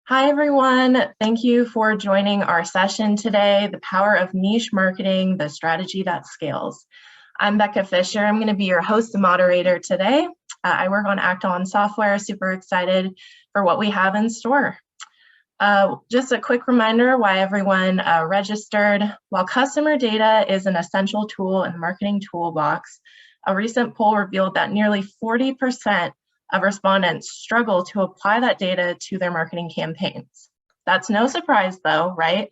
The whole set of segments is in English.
Hi, everyone. Thank you for joining our session today, The Power of Niche Marketing, the Strategy That Scales. I'm Becca Fisher. I'm going to be your host and moderator today. I work on Act-On software. Super excited for what we have in store. Just a quick reminder why everyone registered. While customer data is an essential tool in the marketing toolbox, a recent poll revealed that nearly 40% of respondents struggle to apply that data to their marketing campaigns. That's no surprise though, right?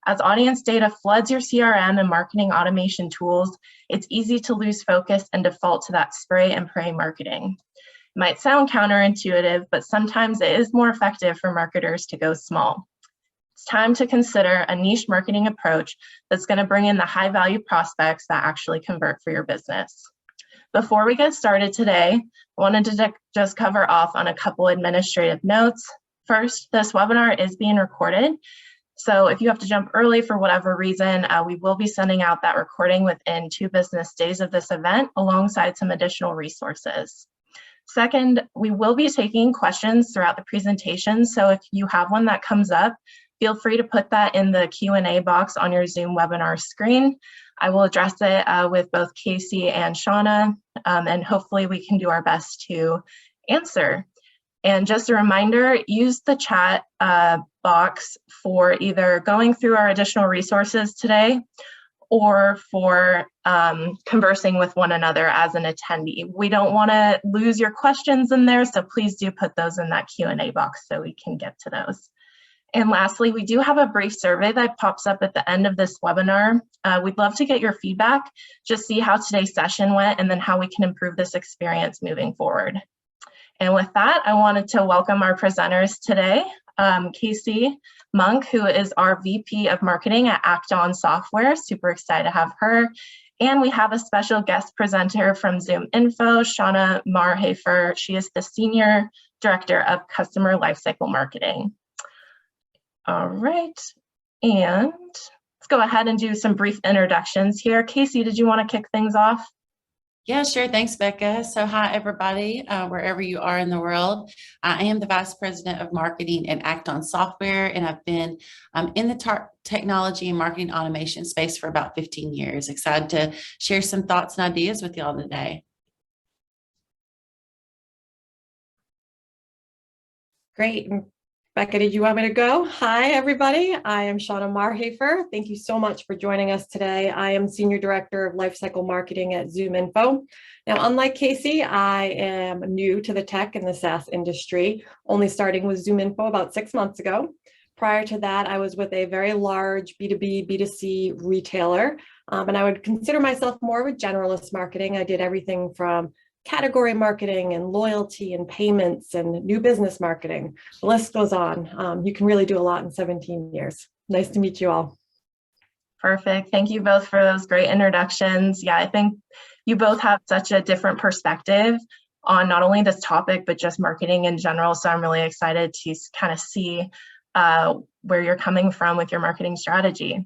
As audience data floods your CRM and marketing automation tools, it's easy to lose focus and default to that spray and pray marketing. It might sound counterintuitive, but sometimes it is more effective for marketers to go small. It's time to consider a niche marketing approach that's going to bring in the high value prospects that actually convert for your business. Before we get started today, I wanted to just cover off on a couple administrative notes. First, this webinar is being recorded. So if you have to jump early for whatever reason, we will be sending out that recording within 2 business days of this event alongside some additional resources. Second, we will be taking questions throughout the presentation. So if you have one that comes up, feel free to put that in the Q&A box on your Zoom webinar screen. I will address it with both Casey and Shauna, and hopefully we can do our best to answer. And just a reminder, use the chat box for either going through our additional resources today or for conversing with one another as an attendee. We don't want to lose your questions in there, so please do put those in that Q&A box so we can get to those. And lastly, we do have a brief survey that pops up at the end of this webinar. We'd love to get your feedback, just see how today's session went and then how we can improve this experience moving forward. And with that, I wanted to welcome our presenters today, Casey Monk, who is our VP of Marketing at Act-On Software. Super excited to have her. And we have a special guest presenter from ZoomInfo, Shauna Marhafer. She is the Senior Director of Customer Lifecycle Marketing. All right, and let's go ahead and do some brief introductions here. Casey, did you want to kick things off? Yeah, sure. Thanks, Becca. So hi, everybody, wherever you are in the world. I am the Vice President of Marketing at Act-On Software, and I've been in the technology and marketing automation space for about 15 years. Excited to share some thoughts and ideas with y'all today. Great. Becca, did you want me to go? Hi, everybody. I am Shauna Marhafer. Thank you so much for joining us today. I am Senior Director of Lifecycle Marketing at ZoomInfo. Now, unlike Casey, I am new to the tech and the SaaS industry, only starting with ZoomInfo about 6 months ago. Prior to that, I was with a very large B2B, B2c retailer, and I would consider myself more of a generalist marketing. I did everything from category marketing and loyalty and payments and new business marketing. The list goes on. You can really do a lot in 17 years. Nice to meet you all. Perfect. Thank you both for those great introductions. Yeah, I think you both have such a different perspective on not only this topic, but just marketing in general. So I'm really excited to kind of see where you're coming from with your marketing strategy.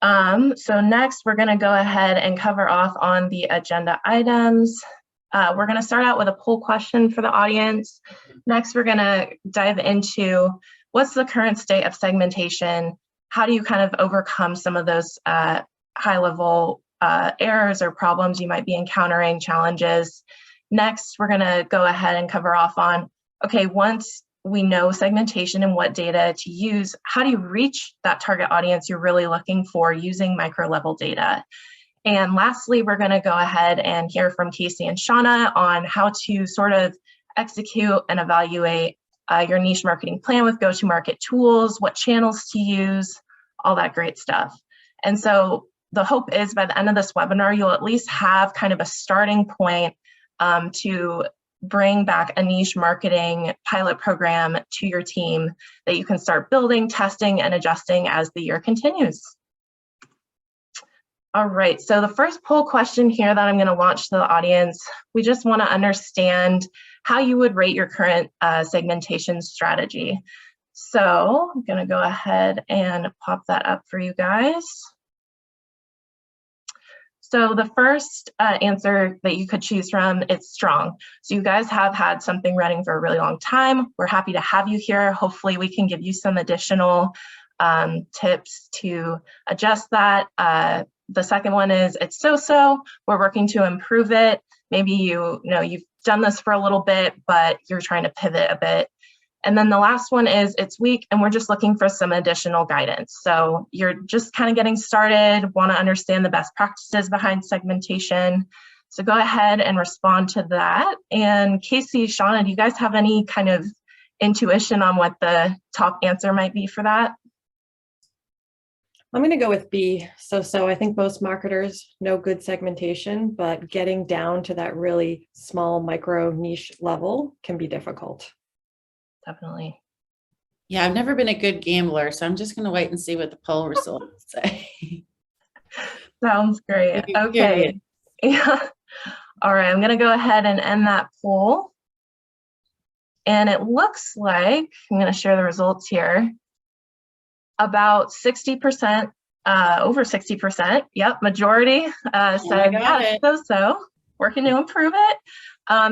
So next, we're going to go ahead and cover off on the agenda items. We're going to start out with a poll question for the audience. Next, we're going to dive into what's the current state of segmentation? How do you kind of overcome some of those high-level errors or problems you might be encountering, challenges? Next, we're going to go ahead and cover off on, okay, once we know segmentation and what data to use, how do you reach that target audience you're really looking for using micro-level data? And lastly, we're going to go ahead and hear from Casey and Shauna on how to sort of execute and evaluate your niche marketing plan with go-to-market tools, what channels to use, all that great stuff. And so the hope is by the end of this webinar, you'll at least have kind of a starting point to bring back a niche marketing pilot program to your team that you can start building, testing, and adjusting as the year continues. All right, so the first poll question here that I'm going to launch to the audience, we just want to understand how you would rate your current segmentation strategy. So I'm going to go ahead and pop that up for you guys. So the first answer that you could choose from, it's strong. So you guys have had something running for a really long time. We're happy to have you here. Hopefully we can give you some additional tips to adjust that. The second one is it's so-so. We're working to improve it. Maybe you've done this for a little bit, but you're trying to pivot a bit. And then the last one is it's weak and we're just looking for some additional guidance. So you're just kind of getting started, want to understand the best practices behind segmentation. So go ahead and respond to that. And Casey, Shauna, do you guys have any kind of intuition on what the top answer might be for that? I'm going to go with B. So I think most marketers know good segmentation, but getting down to that really small micro niche level can be difficult. Definitely. Yeah, I've never been a good gambler, so I'm just going to wait and see what the poll results say. Sounds great. Okay. Yeah. All right, I'm going to go ahead and end that poll. And it looks like, I'm going to share the results here, about 60%, over 60%, yep, majority said, yeah, so, working to improve it.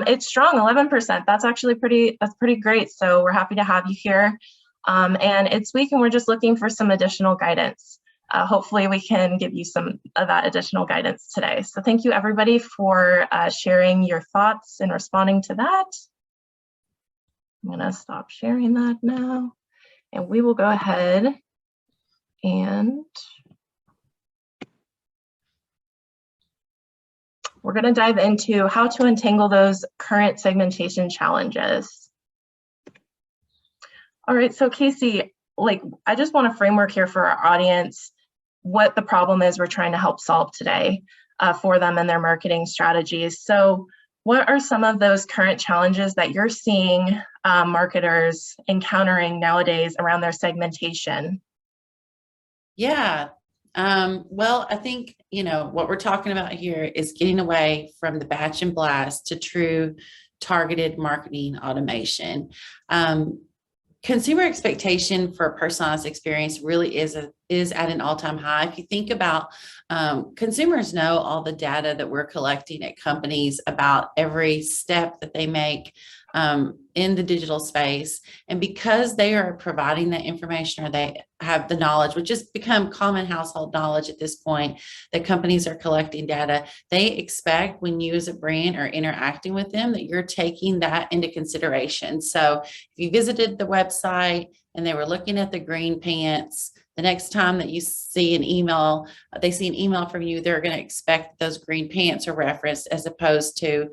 It's strong, 11%. That's actually pretty great. So we're happy to have you here. And it's weak and we're just looking for some additional guidance. Hopefully we can give you some of that additional guidance today. So thank you everybody for sharing your thoughts and responding to that. I'm gonna stop sharing that now. And we will go ahead and we're going to dive into how to untangle those current segmentation challenges. All right, so Casey, I just want a framework here for our audience, what the problem is we're trying to help solve today for them and their marketing strategies. So what are some of those current challenges that you're seeing marketers encountering nowadays around their segmentation? Yeah. Well, I think, what we're talking about here is getting away from the batch and blast to true targeted marketing automation. Consumer expectation for a personalized experience really is at an all-time high. If you think about consumers know all the data that we're collecting at companies about every step that they make in the digital space. And because they are providing that information, or they have the knowledge, which has become common household knowledge at this point, that companies are collecting data, they expect when you as a brand are interacting with them that you're taking that into consideration. So if you visited the website and they were looking at the green pants, the next time that you see an email, they see an email from you, they're going to expect those green pants are referenced, as opposed to,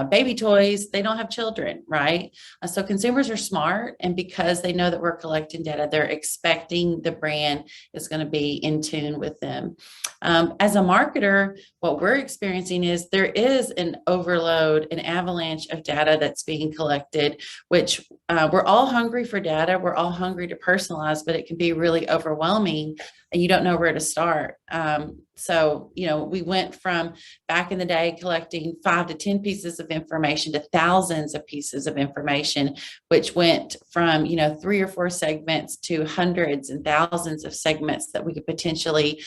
baby toys. They don't have children, right? So consumers are smart, and because they know that we're collecting data, they're expecting the brand is going to be in tune with them. As a marketer, what we're experiencing is there is an overload, an avalanche of data that's being collected, which we're all hungry for data. We're all hungry to personalize, but it can be really overwhelming and you don't know where to start. So, we went from back in the day collecting 5 to 10 pieces of information to thousands of pieces of information, which went from, 3 or 4 segments to hundreds and thousands of segments that we could potentially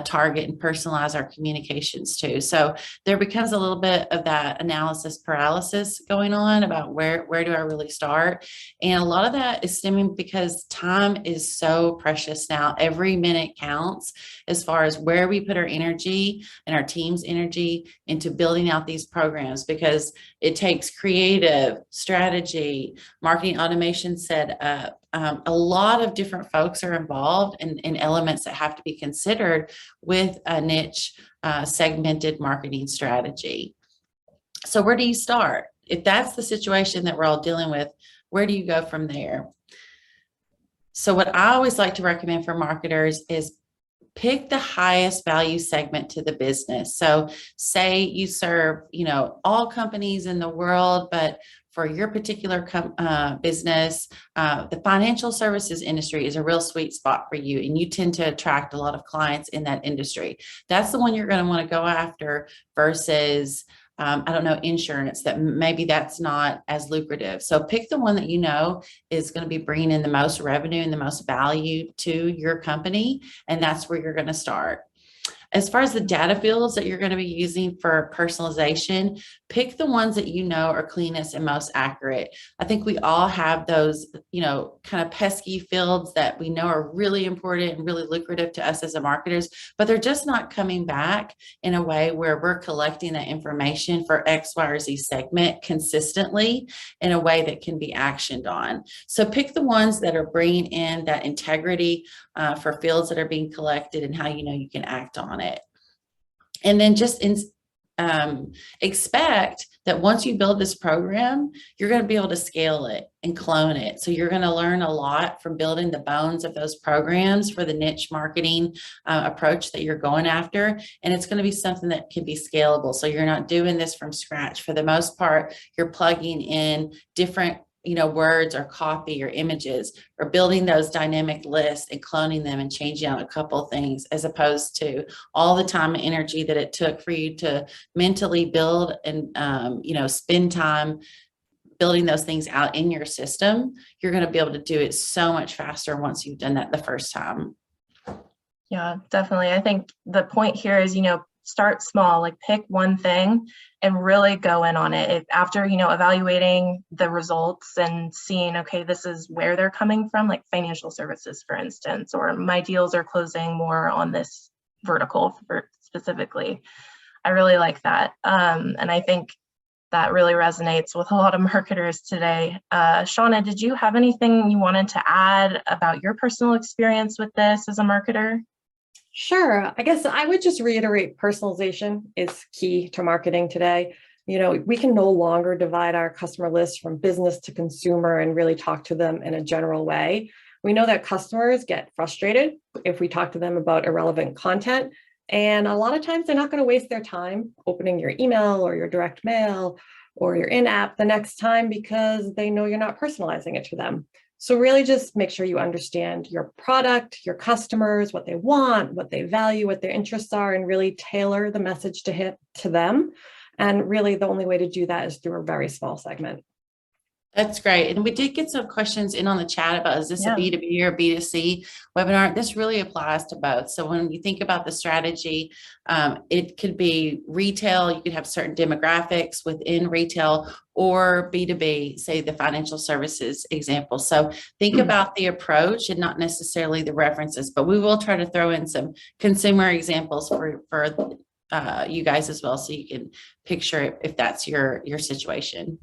target and personalize our communications to. So there becomes a little bit of that analysis paralysis going on about where do I really start? And a lot of that is stemming because time is so precious now. Every minute counts as far as where we put our energy and our team's energy into building out these programs, because it takes creative strategy, marketing automation set up. A lot of different folks are involved in elements that have to be considered with a niche segmented marketing strategy. So where do you start? If that's the situation that we're all dealing with, where do you go from there? So what I always like to recommend for marketers is pick the highest value segment to the business. So say you serve, all companies in the world, but for your particular business, the financial services industry is a real sweet spot for you, and you tend to attract a lot of clients in that industry. That's the one you're going to want to go after versus insurance, that maybe that's not as lucrative. So pick the one that is going to be bringing in the most revenue and the most value to your company, and that's where you're going to start. As far as the data fields that you're going to be using for personalization, pick the ones that you know are cleanest and most accurate. I think we all have those, kind of pesky fields that we know are really important and really lucrative to us as a marketers, but they're just not coming back in a way where we're collecting that information for X, Y, or Z segment consistently in a way that can be actioned on. So pick the ones that are bringing in that integrity for fields that are being collected and how you know you can act on it. And then just expect that once you build this program, you're going to be able to scale it and clone it. So you're going to learn a lot from building the bones of those programs for the niche marketing approach that you're going after. And it's going to be something that can be scalable. So you're not doing this from scratch. For the most part, you're plugging in different words or copy or images, or building those dynamic lists and cloning them and changing out a couple things, as opposed to all the time and energy that it took for you to mentally build and, spend time building those things out in your system. You're going to be able to do it so much faster once you've done that the first time. Yeah, definitely. I think the point here is, start small, like pick one thing and really go in on it. After, evaluating the results and seeing, okay, this is where they're coming from, like financial services, for instance, or my deals are closing more on this vertical specifically. I really like that. And I think that really resonates with a lot of marketers today. Shauna, did you have anything you wanted to add about your personal experience with this as a marketer? Sure. I guess I would just reiterate personalization is key to marketing today. We can no longer divide our customer list from business to consumer and really talk to them in a general way. We know that customers get frustrated if we talk to them about irrelevant content. And a lot of times they're not going to waste their time opening your email or your direct mail or your in-app the next time because they know you're not personalizing it to them. So really just make sure you understand your product, your customers, what they want, what they value, what their interests are, and really tailor the message to hit to them. And really the only way to do that is through a very small segment. That's great. And we did get some questions in on the chat about, is this a B2B or B2C webinar? This really applies to both. So when you think about the strategy, it could be retail, you could have certain demographics within retail, or B2B, say the financial services example. So think about the approach and not necessarily the references, but we will try to throw in some consumer examples for you guys as well, so you can picture if that's your situation.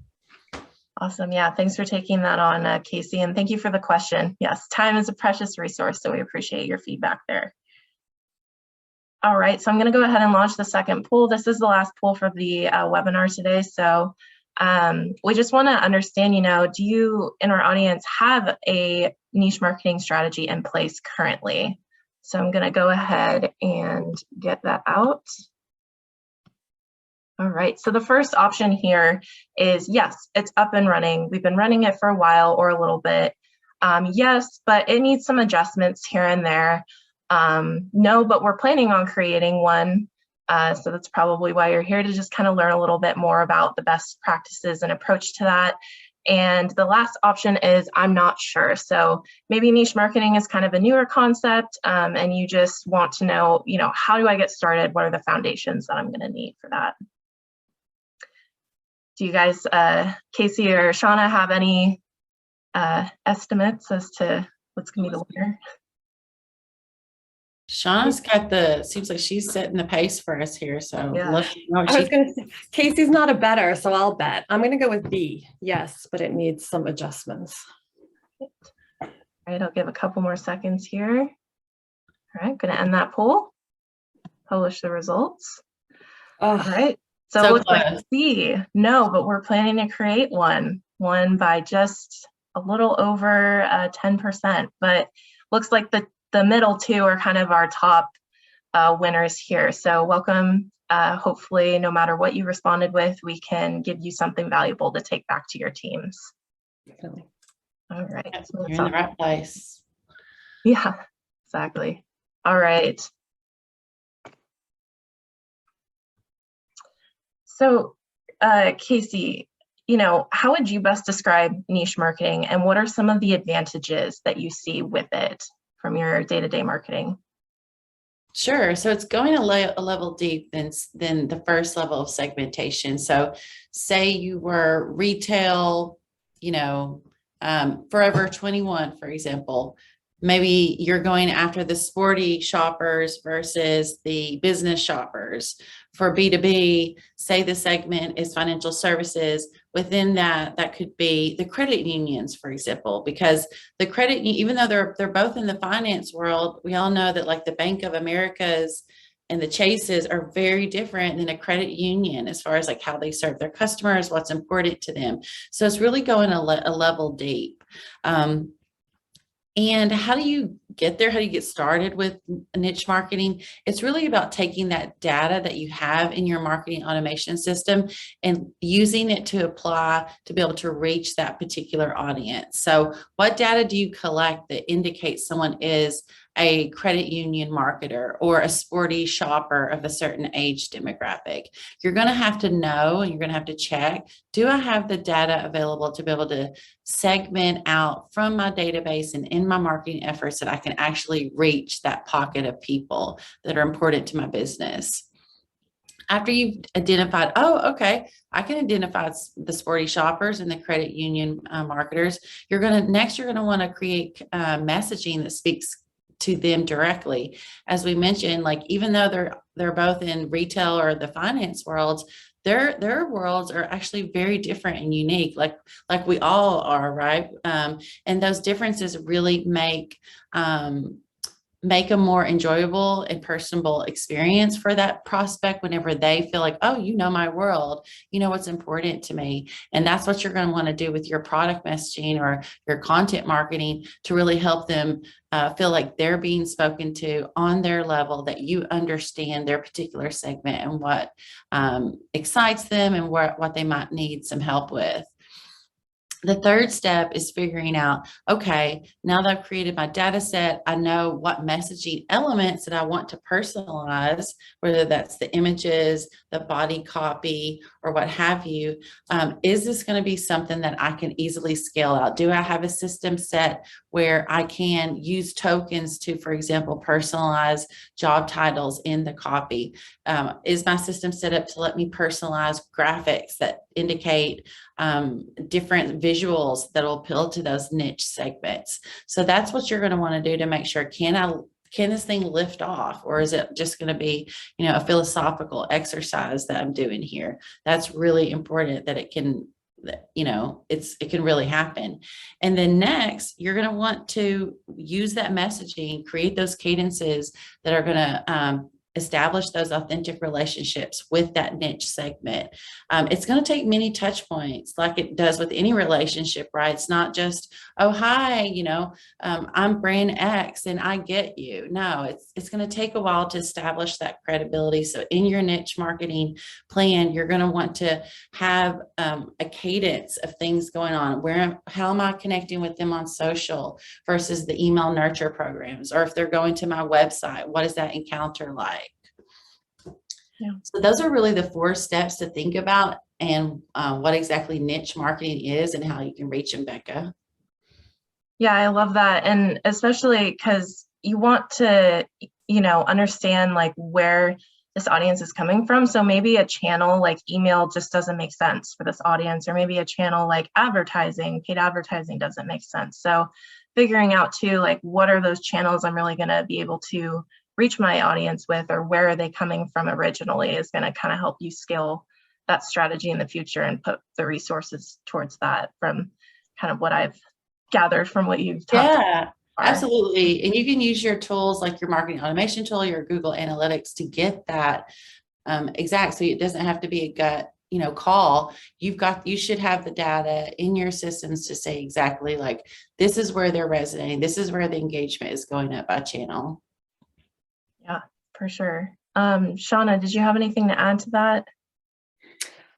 Awesome. Yeah, thanks for taking that on, Casey, and thank you for the question. Yes, time is a precious resource, so we appreciate your feedback there. All right, so I'm going to go ahead and launch the second poll. This is the last poll for the webinar today. So we just want to understand, do you in our audience have a niche marketing strategy in place currently? So I'm going to go ahead and get that out. All right, so the first option here is yes, it's up and running. We've been running it for a while or a little bit. Yes, but it needs some adjustments here and there. No, but we're planning on creating one. So that's probably why you're here, to just kind of learn a little bit more about the best practices and approach to that. And the last option is I'm not sure. So maybe niche marketing is kind of a newer concept, and you just want to know, how do I get started? What are the foundations that I'm going to need for that? Do you guys, Casey or Shauna, have any estimates as to what's going to be the winner? Shauna's got seems like she's setting the pace for us here. So yeah. I was going to say, Casey's not a bettor, so I'll bet. I'm going to go with B. Yes, but it needs some adjustments. All right, I'll give a couple more seconds here. All right, going to end that poll, publish the results. All right. So it looks like C, no, but we're planning to create one by just a little over 10%, but looks like the middle two are kind of our top winners here. So welcome. Hopefully, no matter what you responded with, we can give you something valuable to take back to your teams. Definitely. All right. So you're in the right place. Yeah, exactly. All right. So, Casey, how would you best describe niche marketing, and what are some of the advantages that you see with it from your day-to-day marketing? Sure. So it's going a level deep than the first level of segmentation. So say you were retail, Forever 21, for example. Maybe you're going after the sporty shoppers versus the business shoppers. For B2B, say the segment is financial services. Within that could be the credit unions, for example, because the credit, even though they're both in the finance world, we all know that like the Bank of America's and the Chases are very different than a credit union as far as like how they serve their customers, what's important to them. So it's really going a level deep. And how do you get there? How do you get started with niche marketing? It's really about taking that data that you have in your marketing automation system and using it to apply to be able to reach that particular audience. So what data do you collect that indicates someone is a credit union marketer or a sporty shopper of a certain age demographic? You're going to have to know, and you're going to have to check, do I have the data available to be able to segment out from my database and in my marketing efforts that I can actually reach that pocket of people that are important to my business? After you've identified, oh, okay, I can identify the sporty shoppers and the credit union marketers, you're going to want to create messaging that speaks to them directly. As we mentioned, like even though they're both in retail or the finance worlds, their worlds are actually very different and unique, like we all are, right? And those differences really make a more enjoyable and personable experience for that prospect whenever they feel like, oh, you know my world, you know what's important to me. And that's what you're going to want to do with your product messaging or your content marketing to really help them feel like they're being spoken to on their level, that you understand their particular segment and what excites them and what they might need some help with. The third step is figuring out, okay, now that I've created my data set, I know what messaging elements that I want to personalize, whether that's the images, the body copy, or what have you. Is this going to be something that I can easily scale out? Do I have a system set where I can use tokens to, for example, personalize job titles in the copy? Is my system set up to let me personalize graphics that indicate different visuals that will appeal to those niche segments? So that's what you're going to want to do to make sure, can this thing lift off, or is it just going to be, a philosophical exercise that I'm doing here? That's really important that it can, it can really happen. And then next, you're going to want to use that messaging, create those cadences that are going to establish those authentic relationships with that niche segment. It's going to take many touch points, like it does with any relationship, right? It's not just, oh, hi, I'm brand X and I get you. No, it's going to take a while to establish that credibility. So in your niche marketing plan, you're going to want to have a cadence of things going on. How am I connecting with them on social versus the email nurture programs? Or if they're going to my website, what is that encounter like? Yeah. So those are really the 4 steps to think about, and what exactly niche marketing is and how you can reach them, Becca. Yeah, I love that. And especially because you want to, understand like where this audience is coming from. So maybe a channel like email just doesn't make sense for this audience, or maybe a channel like advertising, paid advertising doesn't make sense. So figuring out too, like what are those channels I'm really going to be able to reach my audience with, or where are they coming from originally, is going to kind of help you scale that strategy in the future and put the resources towards that, from kind of what I've gathered from what you've talked about. Yeah, absolutely. And you can use your tools like your marketing automation tool, your Google Analytics, to get that exact. So it doesn't have to be a gut, call. You should have the data in your systems to say exactly like, this is where they're resonating. This is where the engagement is going up by channel. Yeah, for sure. Shauna, did you have anything to add to that?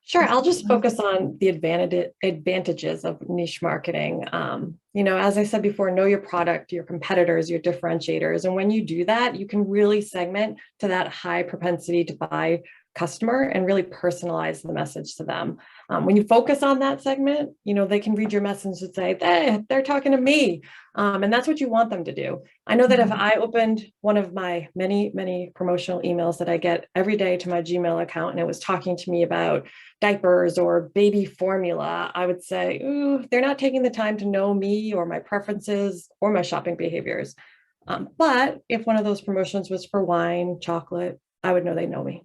Sure, I'll just focus on the advantages of niche marketing. As I said before, know your product, your competitors, your differentiators. And when you do that, you can really segment to that high propensity to buy customer and really personalize the message to them. When you focus on that segment, they can read your message and say, they're talking to me. And that's what you want them to do. I know that if I opened one of my many, many promotional emails that I get every day to my Gmail account, and it was talking to me about diapers or baby formula, I would say, ooh, they're not taking the time to know me or my preferences or my shopping behaviors. But if one of those promotions was for wine, chocolate, I would know they know me.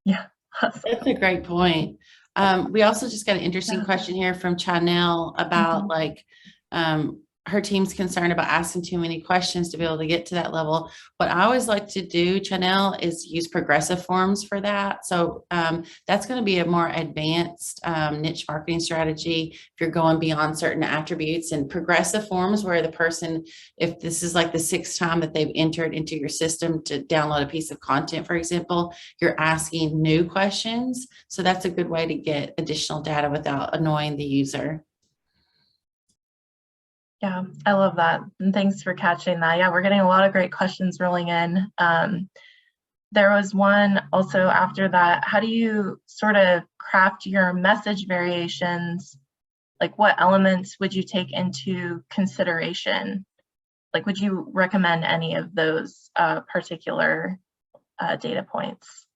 Yeah. That's a great point. We also just got an interesting question here from Chanel about her team's concerned about asking too many questions to be able to get to that level. What I always like to do, Chanel, is use progressive forms for that. So that's going to be a more advanced niche marketing strategy if you're going beyond certain attributes, and progressive forms where the person, if this is like the 6th time that they've entered into your system to download a piece of content, for example, you're asking new questions. So that's a good way to get additional data without annoying the user. Yeah, I love that. And thanks for catching that. Yeah, we're getting a lot of great questions rolling in. There was one also after that. How do you sort of craft your message variations? Like, what elements would you take into consideration? Like, would you recommend any of those particular data points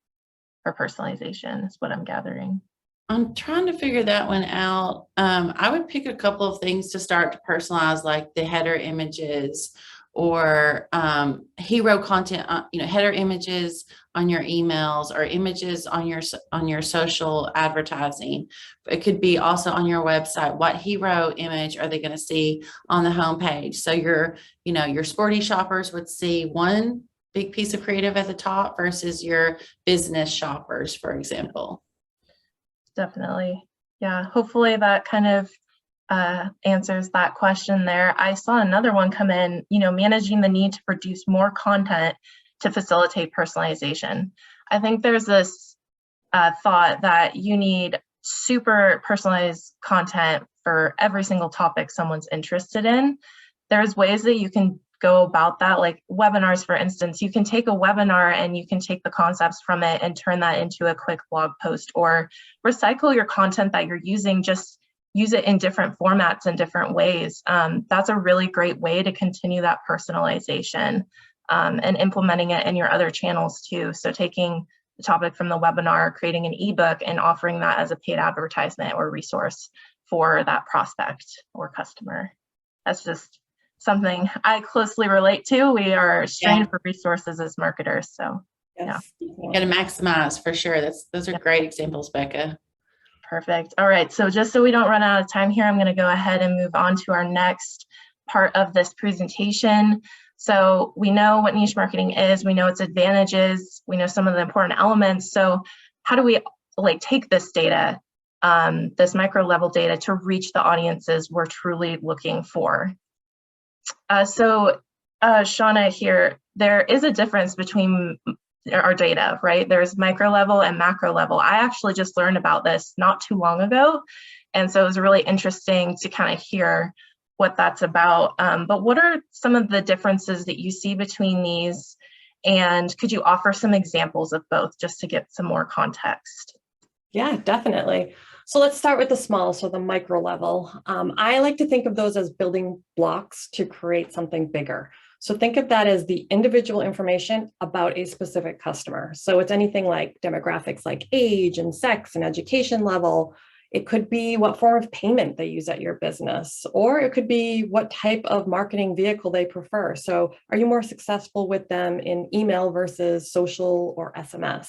for personalization is what I'm gathering. I'm trying to figure that one out. I would pick a couple of things to start to personalize, like the header images or hero content, header images on your emails or images on your social advertising. It could be also on your website. What hero image are they going to see on the homepage? So your sporty shoppers would see one big piece of creative at the top versus your business shoppers, for example. Definitely. Yeah, hopefully that kind of answers that question there. I saw another one come in, managing the need to produce more content to facilitate personalization. I think there's this thought that you need super personalized content for every single topic someone's interested in. There's ways that you can go about that, like webinars, for instance. You can take a webinar and you can take the concepts from it and turn that into a quick blog post, or recycle your content that you're using, just use it in different formats in different ways. That's a really great way to continue that personalization and implementing it in your other channels too. So taking the topic from the webinar, creating an ebook and offering that as a paid advertisement or resource for that prospect or customer. That's just something I closely relate to. We are strained for resources as marketers. So yes. You got to maximize for sure. Those are great examples, Becca. Perfect. All right. So just so we don't run out of time here, I'm going to go ahead and move on to our next part of this presentation. So we know what niche marketing is. We know its advantages. We know some of the important elements. So how do we take this data, this micro level data, to reach the audiences we're truly looking for? Shauna here, there is a difference between our data, right? There's micro level and macro level. I actually just learned about this not too long ago. And so it was really interesting to kind of hear what that's about. But what are some of the differences that you see between these? And could you offer some examples of both just to get some more context? Yeah, definitely. So let's start with the small, so the micro level. I like to think of those as building blocks to create something bigger. So think of that as the individual information about a specific customer. So it's anything like demographics like age and sex and education level. It could be what form of payment they use at your business, or it could be what type of marketing vehicle they prefer. So are you more successful with them in email versus social or SMS?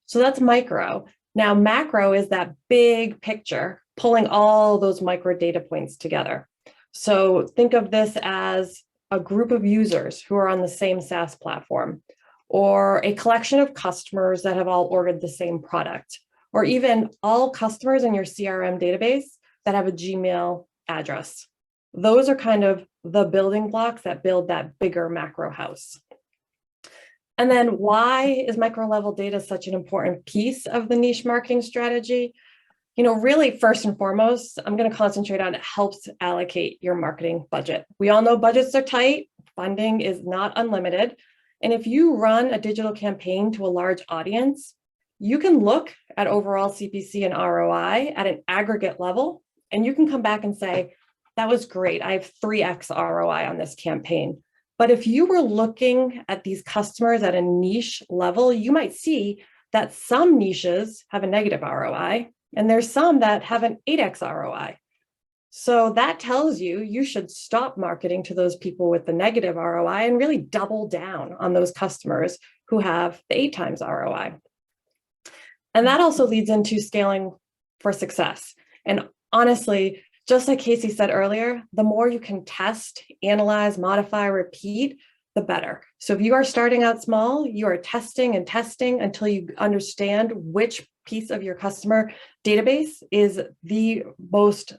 So that's micro. Now, macro is that big picture, pulling all those micro data points together. So think of this as a group of users who are on the same SaaS platform, or a collection of customers that have all ordered the same product, or even all customers in your CRM database that have a Gmail address. Those are kind of the building blocks that build that bigger macro house. And then why is micro level data such an important piece of the niche marketing strategy? Really, first and foremost, I'm going to concentrate on it helps allocate your marketing budget. We all know budgets are tight. Funding is not unlimited. And if you run a digital campaign to a large audience, you can look at overall CPC and ROI at an aggregate level, and you can come back and say, that was great. I have 3x ROI on this campaign. But if you were looking at these customers at a niche level, you might see that some niches have a negative ROI, and there's some that have an 8x ROI. So that tells you you should stop marketing to those people with the negative ROI and really double down on those customers who have the 8 times ROI. And that also leads into scaling for success. And honestly, just like Casey said earlier, the more you can test, analyze, modify, repeat, the better. So if you are starting out small, you are testing and testing until you understand which piece of your customer database is the most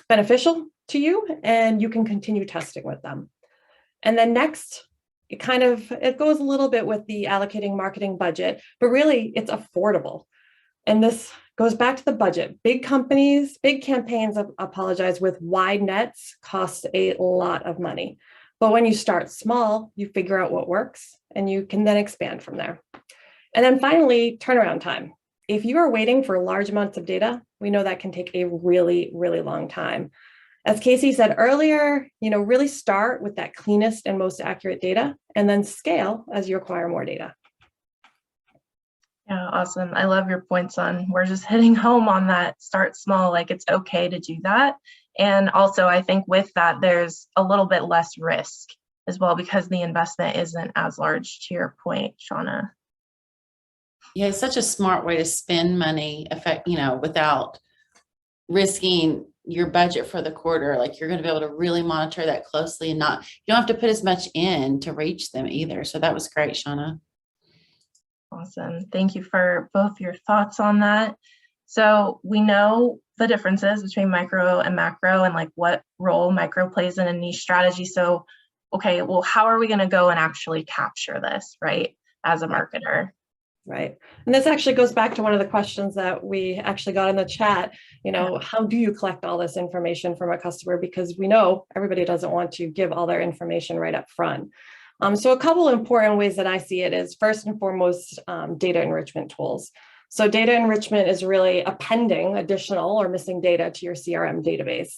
beneficial to you, and you can continue testing with them. And then next, it goes a little bit with the allocating marketing budget, but really it's affordable. And this goes back to the budget. Big companies, big campaigns, with wide nets cost a lot of money. But when you start small, you figure out what works and you can then expand from there. And then finally, turnaround time. If you are waiting for large amounts of data, we know that can take a really, really long time. As Casey said earlier, really start with that cleanest and most accurate data and then scale as you acquire more data. Yeah, awesome. I love your points on, we're just hitting home on that, start small, like it's okay to do that. And also I think with that, there's a little bit less risk as well because the investment isn't as large, to your point, Shauna. Yeah, it's such a smart way to spend money without risking your budget for the quarter. Like you're going to be able to really monitor that closely and you don't have to put as much in to reach them either. So that was great, Shauna. Awesome. Thank you for both your thoughts on that. So we know the differences between micro and macro and like what role micro plays in a niche strategy. So, okay, well, how are we going to go and actually capture this, right, as a marketer? Right. And this actually goes back to one of the questions that we actually got in the chat. How do you collect all this information from a customer? Because we know everybody doesn't want to give all their information right up front. So a couple of important ways that I see it is first and foremost, data enrichment tools. So data enrichment is really appending additional or missing data to your CRM database.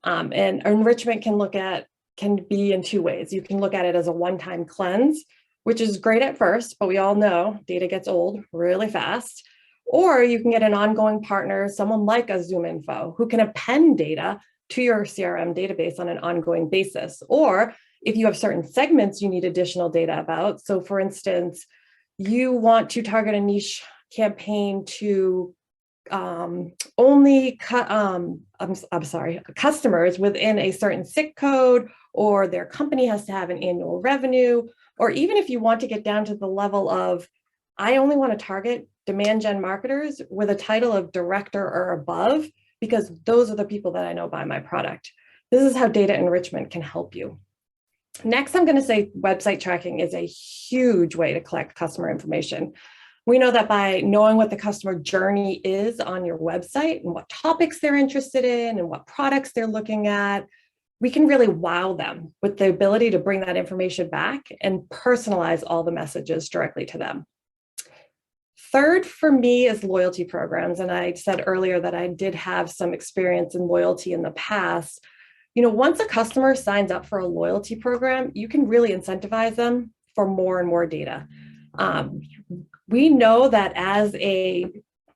And enrichment can be in 2 ways. You can look at it as a one-time cleanse, which is great at first, but we all know data gets old really fast. Or you can get an ongoing partner, someone like a ZoomInfo, who can append data to your CRM database on an ongoing basis. Or if you have certain segments you need additional data about. So for instance, you want to target a niche campaign to only customers within a certain SIC code, or their company has to have an annual revenue, or even if you want to get down to the level of, I only want to target demand gen marketers with a title of director or above, because those are the people that I know buy my product. This is how data enrichment can help you. Next, I'm going to say website tracking is a huge way to collect customer information. We know that by knowing what the customer journey is on your website and what topics they're interested in and what products they're looking at, we can really wow them with the ability to bring that information back and personalize all the messages directly to them. Third for me is loyalty programs. And I said earlier that I did have some experience in loyalty in the past. Once a customer signs up for a loyalty program, you can really incentivize them for more and more data. We know that as a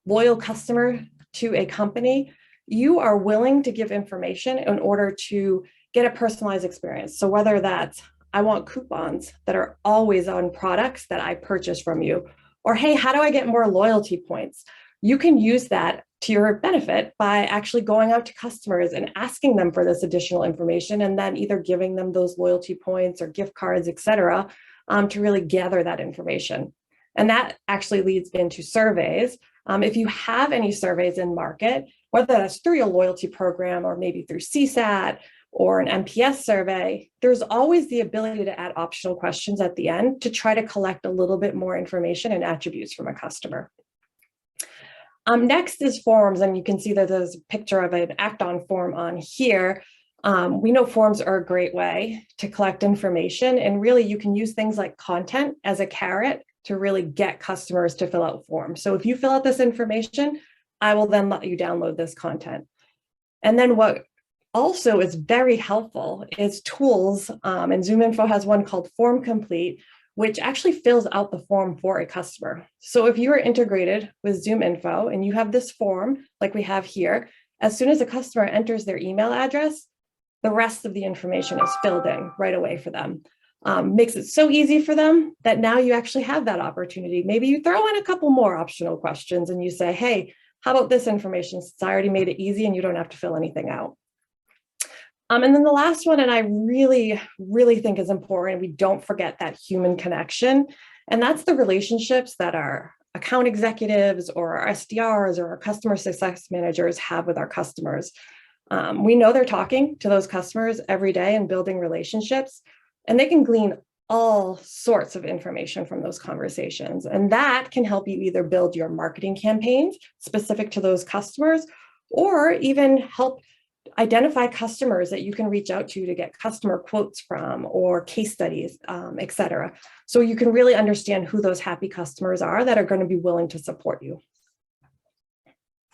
loyal customer to a company, you are willing to give information in order to get a personalized experience. So whether that's, I want coupons that are always on products that I purchase from you, or hey, how do I get more loyalty points? You can use that to your benefit by actually going out to customers and asking them for this additional information, and then either giving them those loyalty points or gift cards, et cetera, to really gather that information. And that actually leads into surveys. If you have any surveys in market, whether that's through your loyalty program or maybe through CSAT or an NPS survey, there's always the ability to add optional questions at the end to try to collect a little bit more information and attributes from a customer. Next is forms, and you can see that there's a picture of an act-on form on here. We know forms are a great way to collect information, and really you can use things like content as a carrot to really get customers to fill out forms. So if you fill out this information, I will then let you download this content. And then what also is very helpful is tools, and ZoomInfo has one called Form Complete, which actually fills out the form for a customer. So if you are integrated with ZoomInfo and you have this form like we have here, as soon as a customer enters their email address, the rest of the information is filled in right away for them. Makes it so easy for them that now you actually have that opportunity. Maybe you throw in a couple more optional questions and you say, hey, how about this information? Since I already made it easy and you don't have to fill anything out. And then the last one, and I really, really think is important, we don't forget that human connection. And that's the relationships that our account executives or our SDRs or our customer success managers have with our customers. We know they're talking to those customers every day and building relationships, and they can glean all sorts of information from those conversations. And that can help you either build your marketing campaigns specific to those customers, or even help identify customers that you can reach out to get customer quotes from, or case studies, et cetera. So you can really understand who those happy customers are that are going to be willing to support you.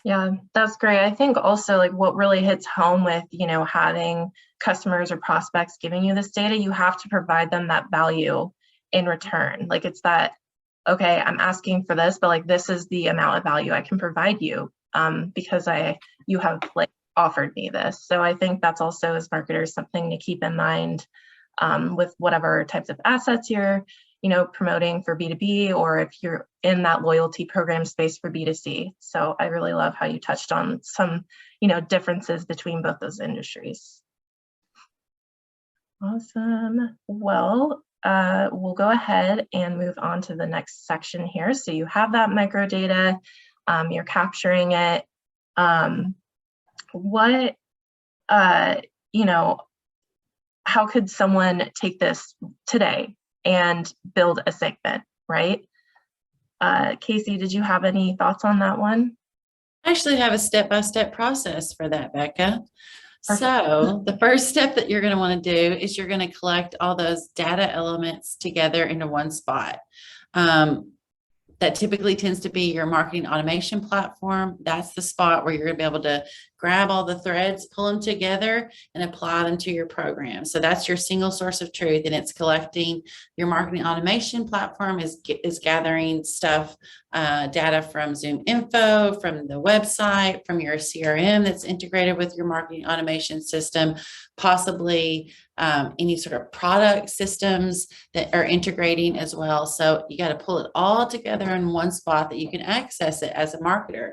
Yeah, that's great. I think also like what really hits home with, having customers or prospects giving you this data, you have to provide them that value in return. Like it's that, okay, I'm asking for this, but like this is the amount of value I can provide you because you have like offered me this. So I think that's also, as marketers, something to keep in mind with whatever types of assets you're promoting for B2B, or if you're in that loyalty program space for B2C. So I really love how you touched on some, differences between both those industries. Awesome. Well, we'll go ahead and move on to the next section here. So you have that micro data, you're capturing it. How could someone take this today and build a segment, right? Casey, did you have any thoughts on that one? I actually have a step-by-step process for that, Becca. Perfect. So the first step that you're going to want to do is you're going to collect all those data elements together into one spot. That typically tends to be your marketing automation platform. That's the spot where you're going to be able to grab all the threads, pull them together, and apply them to your program. So that's your single source of truth, and it's collecting. Your marketing automation platform is gathering stuff, data from ZoomInfo, from the website, from your CRM that's integrated with your marketing automation system, possibly any sort of product systems that are integrating as well. So you got to pull it all together in one spot that you can access it as a marketer.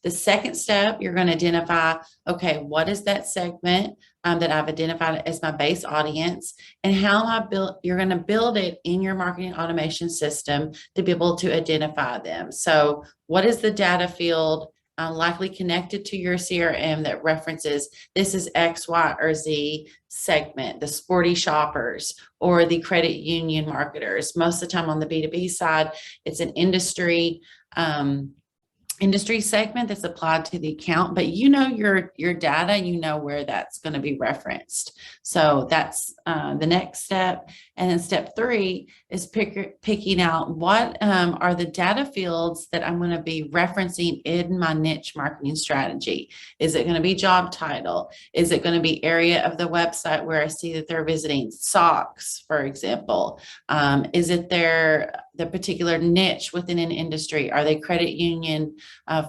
The second step, you're going to identify, okay, what is that segment that I've identified as my base audience, and how you're going to build it in your marketing automation system to be able to identify them. So what is the data field likely connected to your CRM that references this is X, Y, or Z segment, the sporty shoppers or the credit union marketers? Most of the time on the B2B side, it's an industry segment that's applied to the account, but your data, where that's going to be referenced. So that's the next step. And then step 3 is picking out what are the data fields that I'm going to be referencing in my niche marketing strategy. Is it going to be job title? Is it going to be area of the website where I see that they're visiting socks, for example? Is it the particular niche within an industry? Are they credit union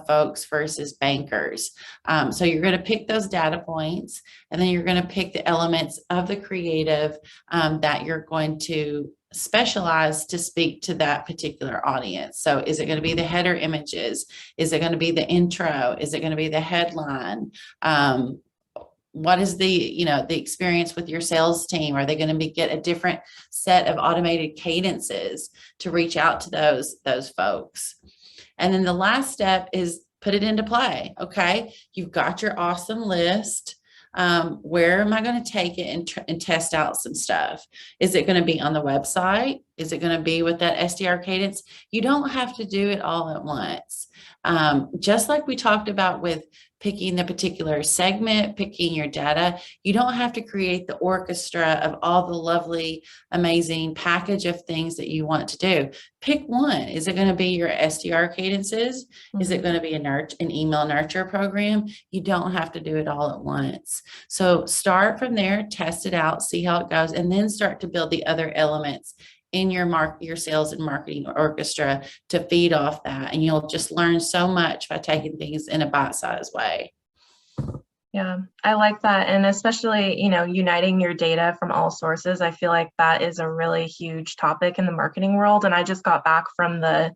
folks versus bankers? So you're going to pick those data points, and then you're going to pick the elements of the creative that you're going to specialize to speak to that particular audience. So is it going to be the header images? Is it going to be the intro? Is it going to be the headline? What is the experience with your sales team? Are they going to get a different set of automated cadences to reach out to those folks? And then the last step is put it into play. Okay, you've got your awesome list. Where am I going to take it and test out some stuff? Is it going to be on the website? Is it going to be with that SDR cadence? You don't have to do it all at once. Just like we talked about with picking the particular segment, picking your data. You don't have to create the orchestra of all the lovely, amazing package of things that you want to do. Pick one. Is it going to be your SDR cadences? Is it going to be an email nurture program? You don't have to do it all at once. So start from there, test it out, see how it goes, and then start to build the other elements in your sales and marketing orchestra to feed off that. And you'll just learn so much by taking things in a bite-sized way. Yeah, I like that. And especially, uniting your data from all sources. I feel like that is a really huge topic in the marketing world. And I just got back from the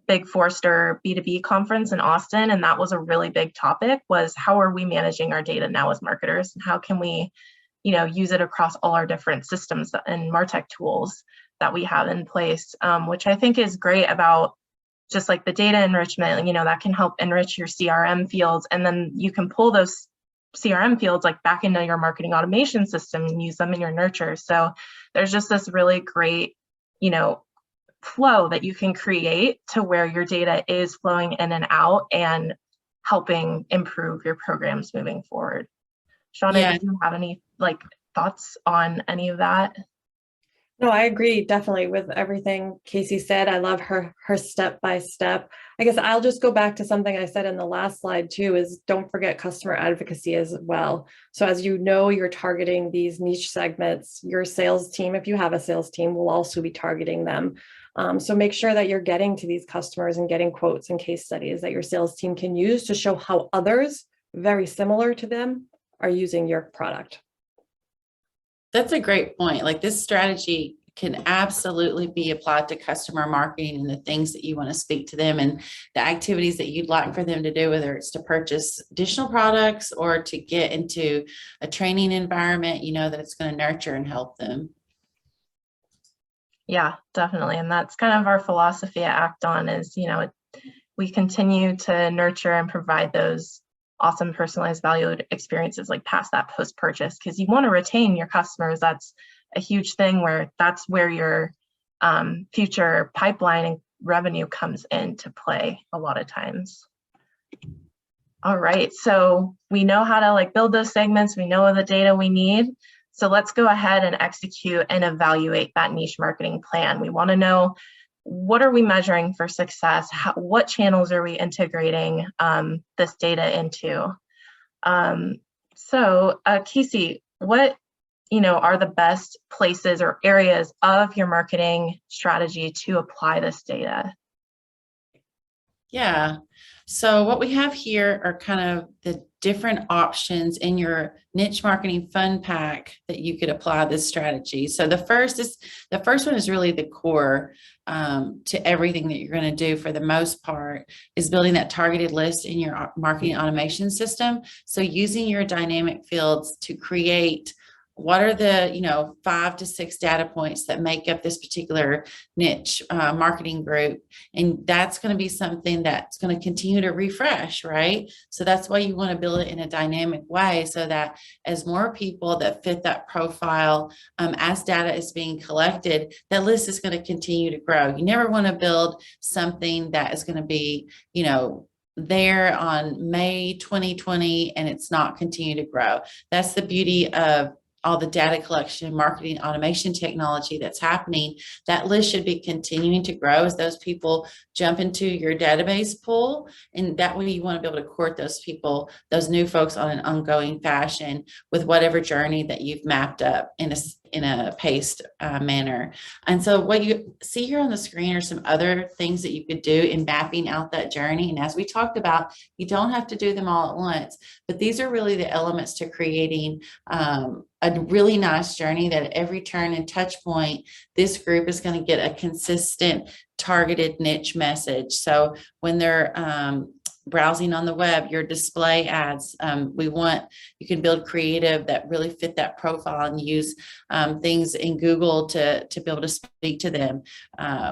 Big Forrester B2B conference in Austin. And that was a really big topic, was how are we managing our data now as marketers? And how can we, use it across all our different systems and MarTech tools that we have in place, which I think is great about just like the data enrichment, that can help enrich your CRM fields. And then you can pull those CRM fields like back into your marketing automation system and use them in your nurture. So there's just this really great, flow that you can create to where your data is flowing in and out and helping improve your programs moving forward. Shauna, do you have any thoughts on any of that? No, I agree definitely with everything Casey said. I love her step-by-step. I guess I'll just go back to something I said in the last slide too, is don't forget customer advocacy as well. So as you're targeting these niche segments, your sales team, if you have a sales team, will also be targeting them. So make sure that you're getting to these customers and getting quotes and case studies that your sales team can use to show how others very similar to them are using your product. That's a great point. Like, this strategy can absolutely be applied to customer marketing and the things that you want to speak to them and the activities that you'd like for them to do, whether it's to purchase additional products or to get into a training environment, that it's going to nurture and help them. Yeah, definitely. And that's kind of our philosophy at Act-On is, we continue to nurture and provide those awesome personalized valued experiences like past that post-purchase, because you want to retain your customers. That's a huge thing that's where your future pipeline and revenue comes into play a lot of times. All right, so we know how to build those segments. We know the data we need. So let's go ahead and execute and evaluate that niche marketing plan. We want to know, what are we measuring for success? What channels are we integrating this data into? So Casey, what are the best places or areas of your marketing strategy to apply this data? Yeah. So what we have here are kind of the different options in your niche marketing fun pack that you could apply this strategy. So the first one is really the core to everything that you're going to do for the most part, is building that targeted list in your marketing automation system. So using your dynamic fields to create what are the 5 to 6 data points that make up this particular niche marketing group, and that's going to be something that's going to continue to refresh, right? So that's why you want to build it in a dynamic way, so that as more people that fit that profile, as data is being collected, that list is going to continue to grow. You never want to build something that is going to be there on May 2020 and it's not continue to grow. That's the beauty of all the data collection and marketing automation technology that's happening. That list should be continuing to grow as those people jump into your database pool. And that way you want to be able to court those people, those new folks, on an ongoing fashion with whatever journey that you've mapped up in a paced manner. And so what you see here on the screen are some other things that you could do in mapping out that journey. And as we talked about, you don't have to do them all at once, but these are really the elements to creating a really nice journey that at every turn and touch point, this group is going to get a consistent targeted niche message. So when they're browsing on the web, your display ads, you can build creative that really fit that profile and use things in Google to be able to speak to them.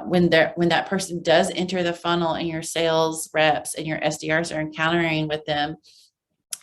When that person does enter the funnel and your sales reps and your SDRs are encountering with them,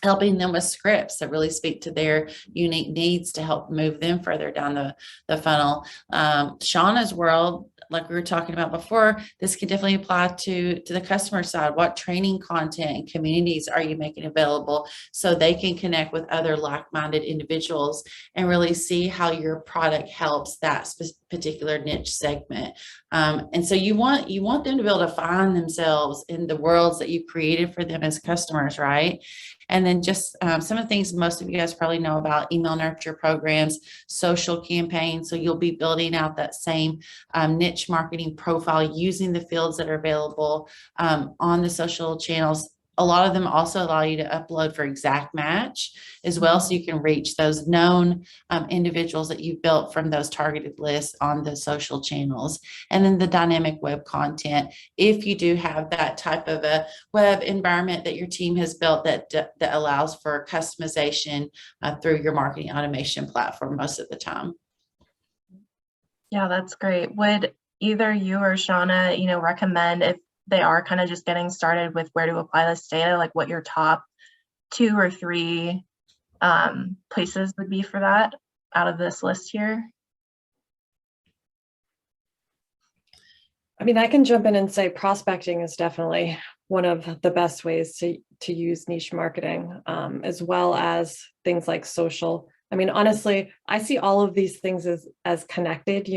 helping them with scripts that really speak to their unique needs to help move them further down the funnel. Shauna's world, like we were talking about before, this can definitely apply to the customer side. What training content and communities are you making available so they can connect with other like-minded individuals and really see how your product helps that particular niche segment? And so you want them to be able to find themselves in the worlds that you created for them as customers, right? And then just some of the things most of you guys probably know about: email nurture programs, social campaigns. So you'll be building out that same niche marketing profile using the fields that are available on the social channels. A lot of them also allow you to upload for exact match as well, so you can reach those known individuals that you've built from those targeted lists on the social channels. And then the dynamic web content, if you do have that type of a web environment that your team has built that allows for customization through your marketing automation platform most of the time. Yeah, that's great. Would either you or Shauna, recommend, if they are kind of just getting started with where to apply this data, like what your top 2 or 3 places would be for that out of this list here? I mean, I can jump in and say prospecting is definitely one of the best ways to use niche marketing, as well as things like social. I mean, honestly, I see all of these things as connected,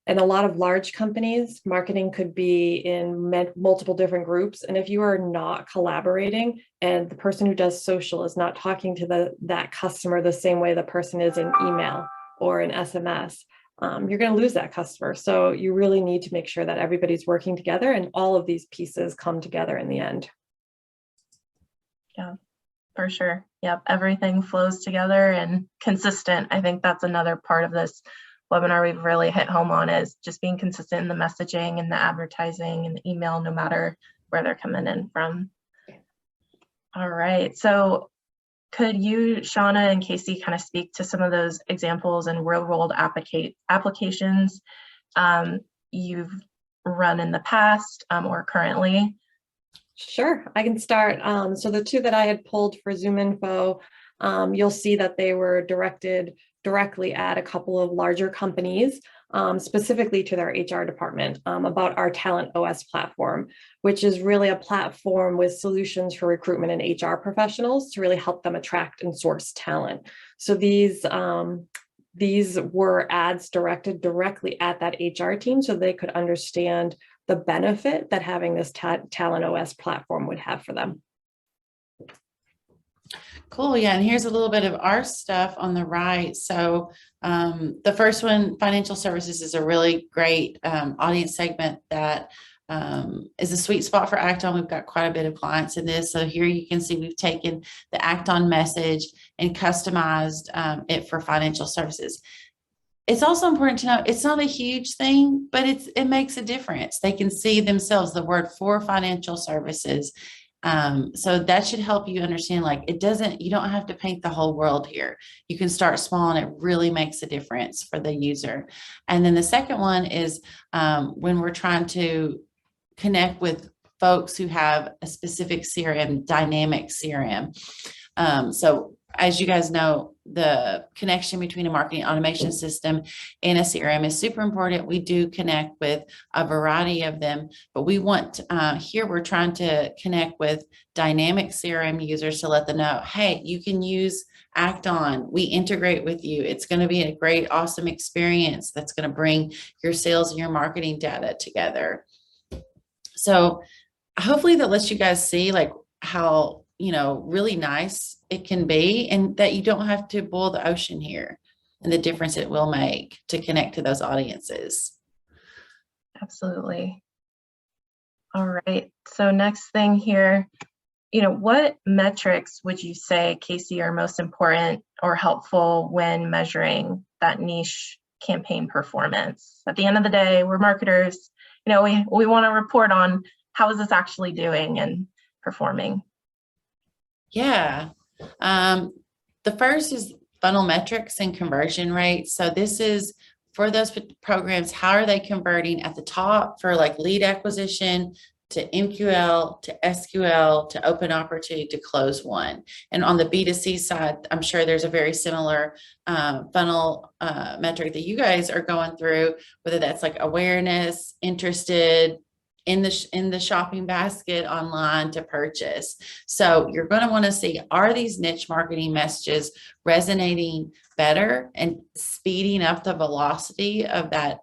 and a lot of large companies, marketing could be in multiple different groups. And if you are not collaborating and the person who does social is not talking to that customer the same way the person is in email or in SMS, you're going to lose that customer. So you really need to make sure that everybody's working together and all of these pieces come together in the end. Yeah, for sure. Yep, everything flows together and consistent. I think that's another part of this webinar we've really hit home on, is just being consistent in the messaging and the advertising and the email, no matter where they're coming in from. All right, so could you, Shauna and Casey, kind of speak to some of those examples and real-world applications you've run in the past or currently? Sure, I can start. So the 2 that I had pulled for ZoomInfo, you'll see that they were directed directly at a couple of larger companies, specifically to their HR department, about our Talent OS platform, which is really a platform with solutions for recruitment and HR professionals to really help them attract and source talent. So these were ads directed directly at that HR team so they could understand the benefit that having this Talent OS platform would have for them. Cool. Yeah. And here's a little bit of our stuff on the right. So the first one, financial services, is a really great audience segment that is a sweet spot for Act-On. We've got quite a bit of clients in this. So here you can see we've taken the Act-On message and customized it for financial services. It's also important to know it's not a huge thing, but it makes a difference. They can see themselves, the word for financial services. So that should help you understand, like, you don't have to paint the whole world here. You can start small and it really makes a difference for the user. And then the second one is when we're trying to connect with folks who have a specific CRM, dynamic CRM. So as you guys know, the connection between a marketing automation system and a CRM is super important. We do connect with a variety of them, but we want, here we're trying to connect with dynamic CRM users to let them know, hey, you can use Act-On. We integrate with you. It's going to be a great, awesome experience that's going to bring your sales and your marketing data together. So hopefully that lets you guys see, like, how really nice it can be, and that you don't have to boil the ocean here, and the difference it will make to connect to those audiences. Absolutely. All right. So next thing here, what metrics would you say, Casey, are most important or helpful when measuring that niche campaign performance? At the end of the day, we're marketers. We want to report on how is this actually doing and performing. Yeah. The first is funnel metrics and conversion rates. So this is for those programs, how are they converting at the top for like lead acquisition, to MQL, to SQL, to open opportunity, to close one. And on the B2C side, I'm sure there's a very similar funnel metric that you guys are going through, whether that's like awareness, interested, in the shopping basket online to purchase. So you're going to want to see, are these niche marketing messages resonating better and speeding up the velocity of that,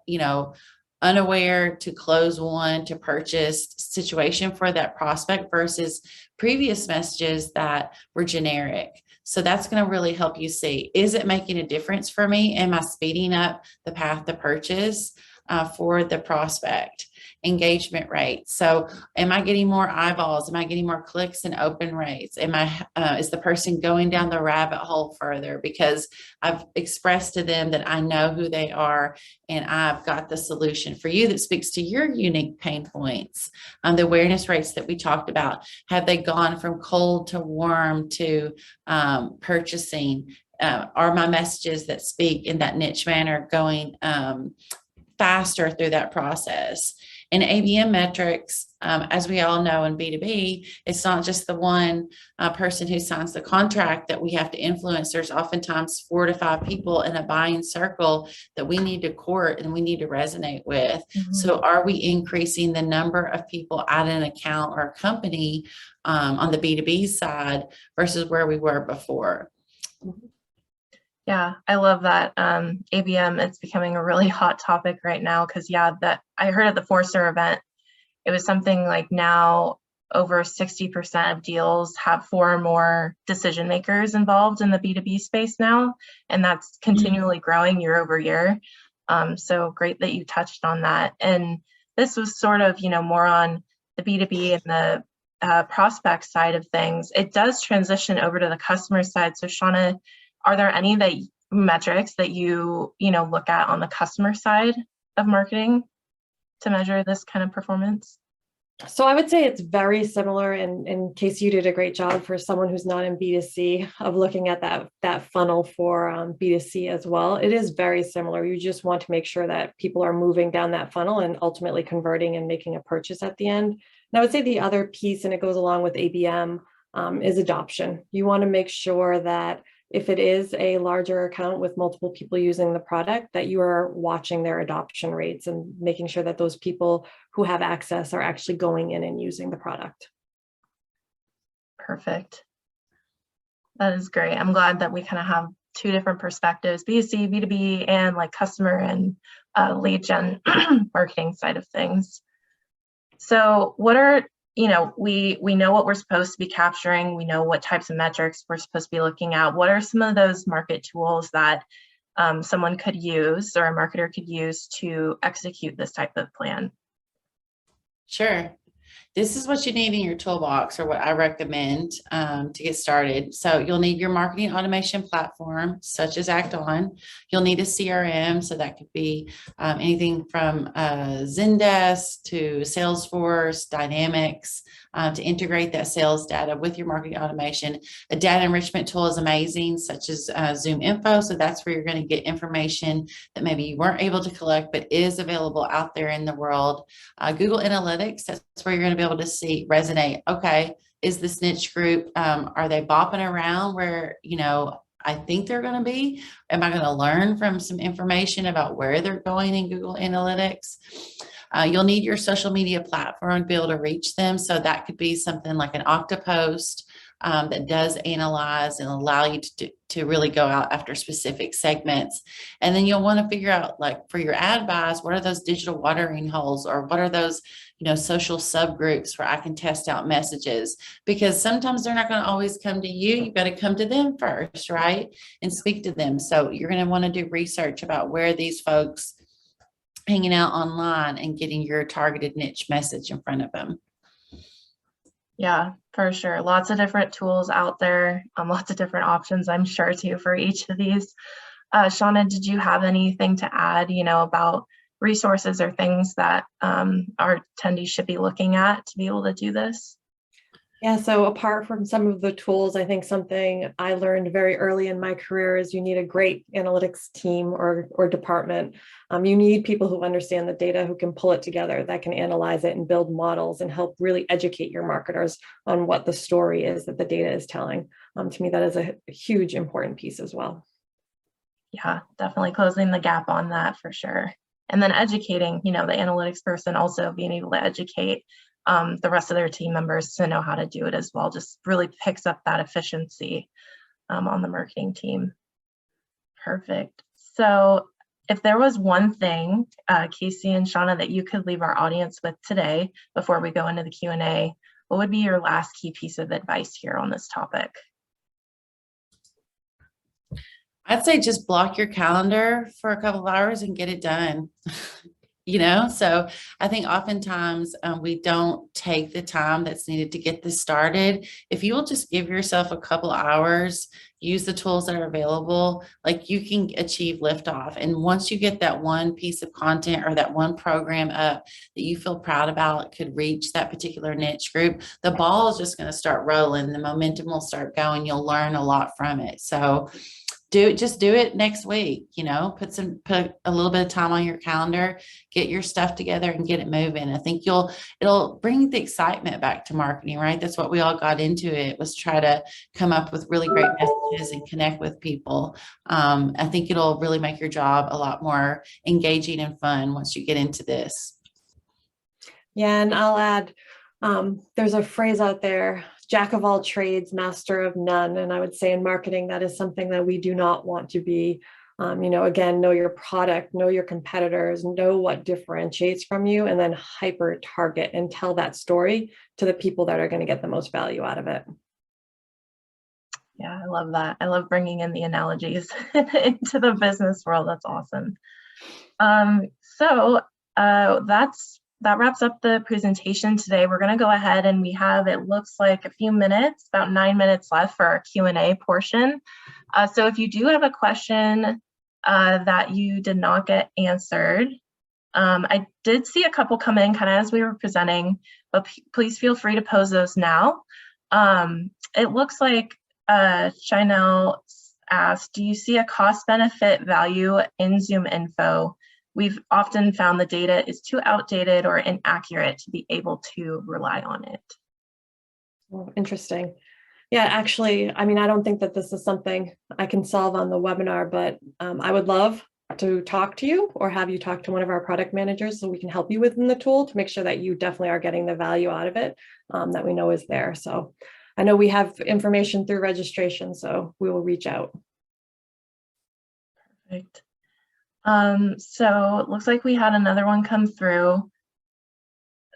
unaware to close one to purchase situation for that prospect versus previous messages that were generic. So that's going to really help you see, is it making a difference for me? Am I speeding up the path to purchase for the prospect? Engagement rate. So am I getting more eyeballs? Am I getting more clicks and open rates? Is the person going down the rabbit hole further because I've expressed to them that I know who they are and I've got the solution for you that speaks to your unique pain points? The awareness rates that we talked about, have they gone from cold to warm to purchasing? Are my messages that speak in that niche manner going faster through that process? And ABM metrics, as we all know in B2B, it's not just the one person who signs the contract that we have to influence. There's oftentimes 4 to 5 people in a buying circle that we need to court and we need to resonate with. Mm-hmm. So are we increasing the number of people at an account or a company on the B2B side versus where we were before? Yeah, I love that. ABM, it's becoming a really hot topic right now because, that I heard at the Forrester event, it was something like now over 60% of deals have 4 or more decision makers involved in the B2B space now, and that's continually growing year over year. So great that you touched on that. And this was sort of, more on the B2B and the prospect side of things. It does transition over to the customer side. So Shauna, are there any metrics that you look at on the customer side of marketing to measure this kind of performance? So I would say it's very similar, and in case you did a great job for someone who's not in B2C of looking at that funnel for B2C as well. It is very similar. You just want to make sure that people are moving down that funnel and ultimately converting and making a purchase at the end. And I would say the other piece, and it goes along with ABM, is adoption. You want to make sure that if it is a larger account with multiple people using the product, that you are watching their adoption rates and making sure that those people who have access are actually going in and using the product. Perfect. That is great. I'm glad that we kind of have 2 different perspectives, B2C, B2B, and like customer and lead gen marketing side of things. So what are, we know what we're supposed to be capturing. We know what types of metrics we're supposed to be looking at. What are some of those market tools that someone could use or a marketer could use to execute this type of plan? Sure. This is what you need in your toolbox, or what I recommend to get started. So you'll need your marketing automation platform, such as ActOn. You'll need a CRM. So that could be anything from Zendesk to Salesforce, Dynamics, to integrate that sales data with your marketing automation. A data enrichment tool is amazing, such as ZoomInfo. So that's where you're going to get information that maybe you weren't able to collect, but is available out there in the world. Google Analytics, that's where you're going to be able to see, resonate. Okay, is this niche group, are they bopping around where, I think they're going to be? Am I going to learn from some information about where they're going in Google Analytics? You'll need your social media platform to be able to reach them. So that could be something like an Octopost that does analyze and allow you to really go out after specific segments. And then you'll want to figure out, like, for your ad buys, what are those digital watering holes, or what are those, social subgroups where I can test out messages, because sometimes they're not going to always come to you. You've got to come to them first, right? And speak to them. So you're going to want to do research about where these folks hanging out online and getting your targeted niche message in front of them. Yeah, for sure. Lots of different tools out there, lots of different options, I'm sure, too, for each of these. Shauna, did you have anything to add, about resources or things that our attendees should be looking at to be able to do this? Yeah, so apart from some of the tools, I think something I learned very early in my career is you need a great analytics team or department. You need people who understand the data, who can pull it together, that can analyze it and build models and help really educate your marketers on what the story is that the data is telling. To me, that is a huge important piece as well. Yeah, definitely closing the gap on that for sure. And then educating, the analytics person also being able to educate the rest of their team members to know how to do it as well, just really picks up that efficiency on the marketing team. Perfect. So if there was one thing, Casey and Shauna, that you could leave our audience with today before we go into the Q&A, what would be your last key piece of advice here on this topic? I'd say just block your calendar for a couple of hours and get it done. So I think oftentimes we don't take the time that's needed to get this started. If you will just give yourself a couple hours, use the tools that are available, like you can achieve liftoff. And once you get that one piece of content or that one program up that you feel proud about could reach that particular niche group, the ball is just going to start rolling. The momentum will start going. You'll learn a lot from it. So just do it next week, put a little bit of time on your calendar, get your stuff together and get it moving. I think it'll bring the excitement back to marketing, right? That's what we all got into it, was try to come up with really great messages and connect with people. I think it'll really make your job a lot more engaging and fun once you get into this. Yeah, and I'll add, there's a phrase out there, jack of all trades, master of none. And I would say in marketing, that is something that we do not want to be. Again, know your product, know your competitors, know what differentiates from you, and then hyper target and tell that story to the people that are going to get the most value out of it. Yeah, I love that. I love bringing in the analogies into the business world. That's awesome. That wraps up the presentation today. We're going to go ahead and we have, it looks like, a few minutes, about 9 minutes left for our Q&A portion. So if you do have a question that you did not get answered, I did see a couple come in kind of as we were presenting, but please feel free to pose those now. It looks like Chanel asked, do you see a cost benefit value in ZoomInfo? We've often found the data is too outdated or inaccurate to be able to rely on it. Well, interesting. Yeah, actually, I don't think that this is something I can solve on the webinar, but I would love to talk to you or have you talk to one of our product managers so we can help you within the tool to make sure that you definitely are getting the value out of it that we know is there. So I know we have information through registration, so we will reach out. Perfect. So it looks like we had another one come through.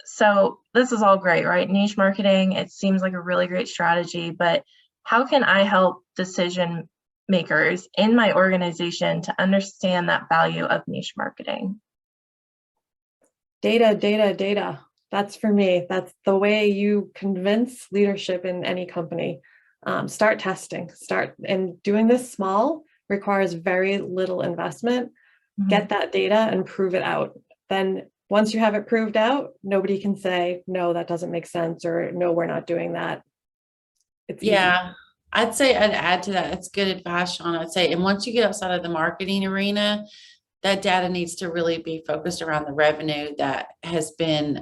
So this is all great, right? Niche marketing, it seems like a really great strategy, but how can I help decision makers in my organization to understand that value of niche marketing? Data, data, data. That's for me. That's the way you convince leadership in any company. Start testing, and doing this small requires very little investment. Get that data and prove it out. Then once you have it proved out, nobody can say, no, that doesn't make sense, or no, we're not doing that. It's easy. I'd say I'd add to that. That's good advice, Shauna. I'd say, and once you get outside of the marketing arena, that data needs to really be focused around the revenue that has been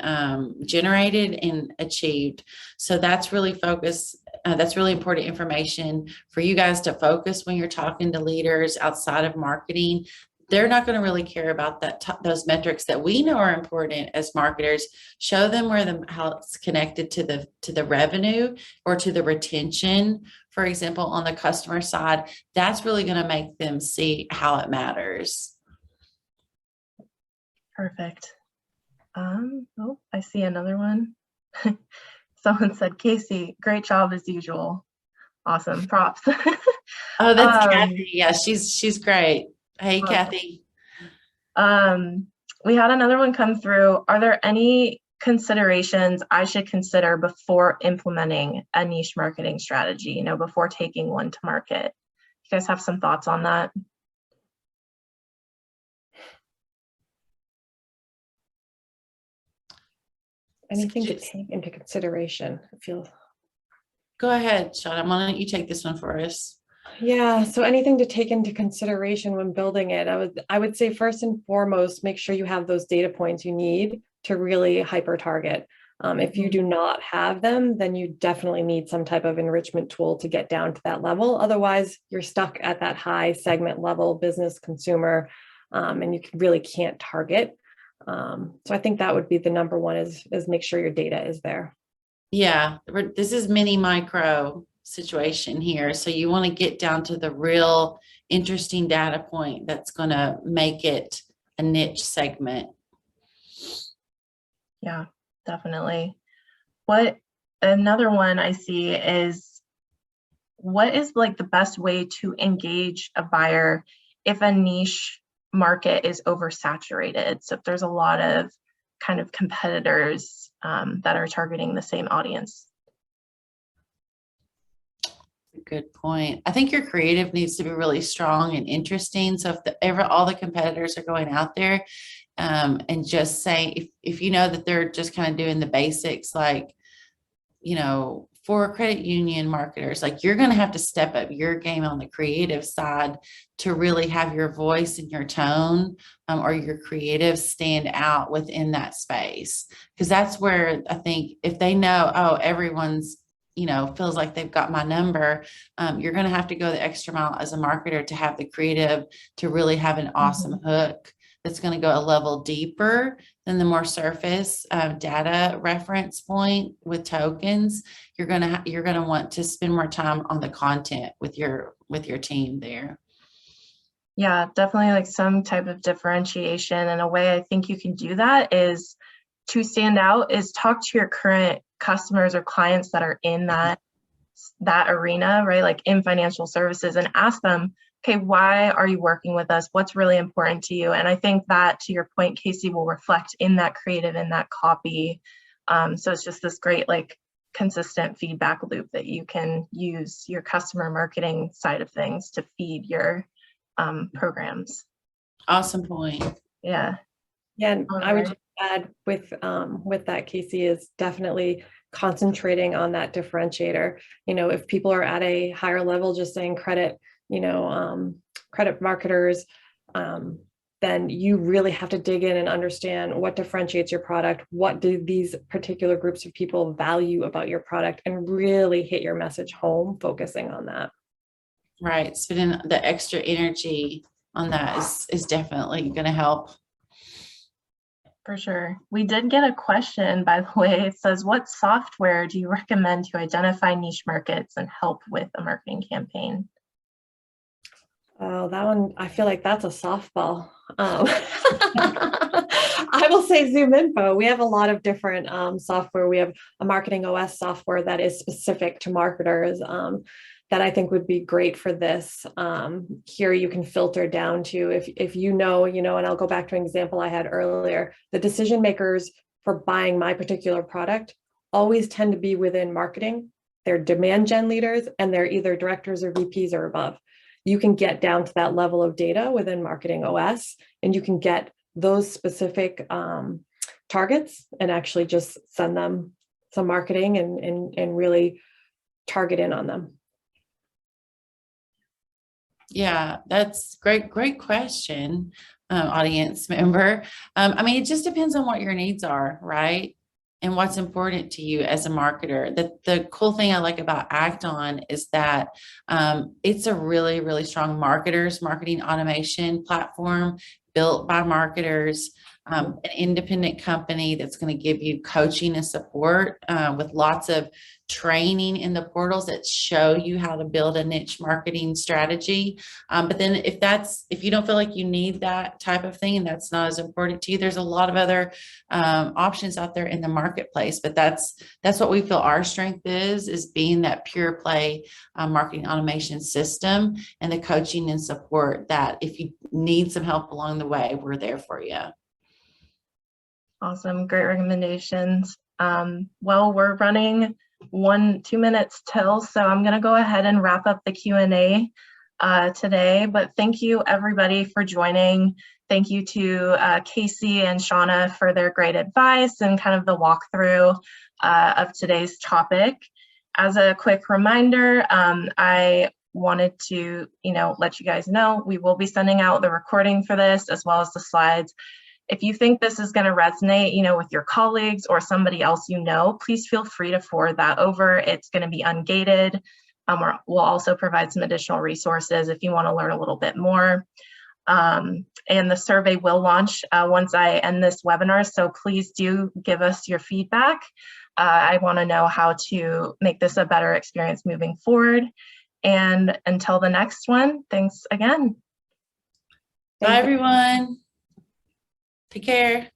generated and achieved. So that's really focused. That's really important information for you guys to focus when you're talking to leaders outside of marketing. They're not going to really care about those metrics that we know are important as marketers. Show them how it's connected to the revenue or to the retention. For example, on the customer side, that's really going to make them see how it matters. Perfect. Oh, I see another one. Someone said, Casey, great job as usual. Awesome, props. Oh, that's Kathy. Yeah, she's great. Hey, awesome. Kathy. We had another one come through. Are there any considerations I should consider before implementing a niche marketing strategy, before taking one to market? You guys have some thoughts on that? Anything to take into consideration, I feel. Go ahead, Shauna. Why don't you take this one for us? Yeah, so anything to take into consideration when building it, I would say first and foremost, make sure you have those data points you need to really hyper target. If you do not have them, then you definitely need some type of enrichment tool to get down to that level. Otherwise, you're stuck at that high segment level, business, consumer, and you really can't target. So I think that would be the number one is make sure your data is there. Yeah, this is mini micro situation here. So you want to get down to the real interesting data point that's going to make it a niche segment. Yeah, definitely. Another one I see is, what is like the best way to engage a buyer if a niche market is oversaturated? So if there's a lot of kind of competitors that are targeting the same audience. Good point. I think your creative needs to be really strong and interesting. So if all the competitors are going out there and just saying, if you know that they're just kind of doing the basics, like, you know, for credit union marketers, like you're going to have to step up your game on the creative side to really have your voice and your tone or your creative stand out within that space. Because that's where I think if they know, oh, everyone's, you know, feels like they've got my number, you're going to have to go the extra mile as a marketer to have the creative to really have an awesome hook that's going to go a level deeper than the more surface data reference point with tokens. You're going to want to spend more time on the content with your team there. Yeah, definitely like some type of differentiation. And a way I think you can do that is to stand out is talk to your current customers or clients that are in that arena, right? Like in financial services, and ask them, okay, why are you working with us? What's really important to you? And I think that, to your point, Casey, will reflect in that creative, in that copy. So it's just this great, like, consistent feedback loop that you can use your customer marketing side of things to feed your programs. Awesome point. Yeah. Yeah, and I would just add with that, Casey, is definitely concentrating on that differentiator. You know, if people are at a higher level, just saying credit, you know, credit marketers, then you really have to dig in and understand what differentiates your product. What do these particular groups of people value about your product, and really hit your message home, focusing on that. Right. Spending the extra energy on that is definitely going to help. For sure. We did get a question, by the way. It says, what software do you recommend to identify niche markets and help with a marketing campaign? Oh, that one, I feel like that's a softball. I will say ZoomInfo. We have a lot of different software. We have a marketing OS software that is specific to marketers that I think would be great for this. Here you can filter down to if you know, and I'll go back to an example I had earlier. The decision makers for buying my particular product always tend to be within marketing. They're demand gen leaders, and they're either directors or VPs or above. You can get down to that level of data within Marketing OS, and you can get those specific targets and actually just send them some marketing and really target in on them. Yeah, that's great. Great question, audience member. I mean, it just depends on what your needs are, right? And what's important to you as a marketer. The cool thing I like about Act On is that it's a really, really strong marketing automation platform built by marketers, an independent company that's going to give you coaching and support with lots of training in the portals that show you how to build a niche marketing strategy. But then if you don't feel like you need that type of thing and that's not as important to you, there's a lot of other options out there in the marketplace. But that's what we feel our strength is being that pure play marketing automation system and the coaching and support that if you need some help along the way, we're there for you. Awesome. Great recommendations. Well, we're running 2 minutes till, so I'm going to go ahead and wrap up the Q&A today. But thank you, everybody, for joining. Thank you to Casey and Shauna for their great advice and kind of the walkthrough of today's topic. As a quick reminder, I wanted to, let you guys know we will be sending out the recording for this as well as the slides. If you think this is going to resonate, with your colleagues or somebody else please feel free to forward that over. It's going to be ungated. We'll also provide some additional resources if you want to learn a little bit more. And the survey will launch once I end this webinar, so please do give us your feedback. I want to know how to make this a better experience moving forward. And until the next one, thanks again. Bye, everyone. Take care.